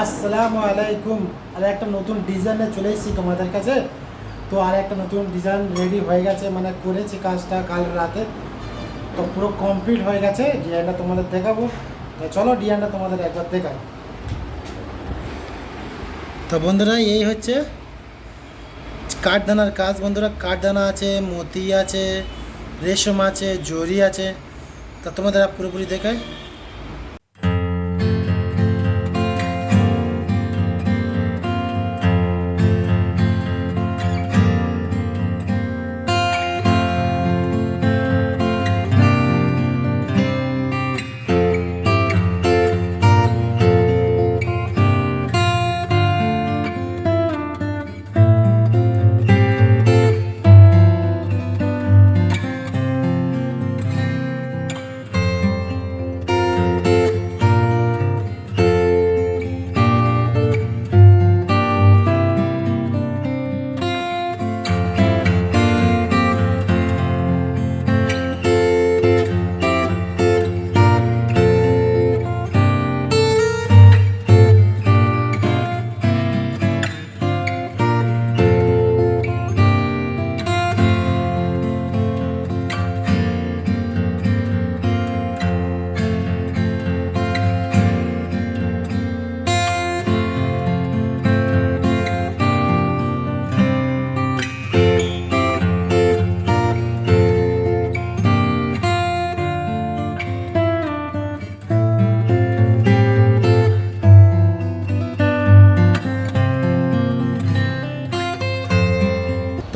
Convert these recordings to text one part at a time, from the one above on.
আসসালামু আলাইকুম। আর একটা নতুন ডিজাইনে চলে এসেছি তোমাদের কাছে। তো আর একটা নতুন ডিজাইন রেডি হয়ে গেছে, মানে করেছি কাজটা কাল রাতে, তো পুরো কমপ্লিট হয়ে গেছে। ডিজাইনটা তোমাদের দেখাবো, তো চলো ডিজাইনটা তোমাদের একবার দেখাই। তো বন্ধুরা, এই হচ্ছে কাঠদানার কাজ। বন্ধুরা, কাঠদানা আছে, মতি আছে, রেশম আছে, জরি আছে। তা তোমাদের পুরোপুরি দেখায়।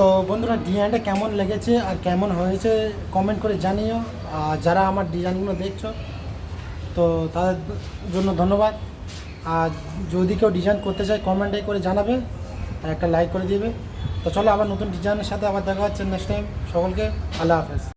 তো বন্ধুরা, ডিজাইনটা কেমন লেগেছে আর কেমন হয়েছে কমেন্ট করে জানিও। আর যারা আমার ডিজাইনগুলো দেখছো, তো তাদের জন্য ধন্যবাদ। আর যদি কেউ ডিজাইন করতে চায় কমেন্টে করে জানাবে আর একটা লাইক করে দিবে। তো চলো, আবার নতুন ডিজাইনের সাথে আবার দেখা হচ্ছে নেক্সট টাইম। সকলকে আল্লাহ হাফেজ।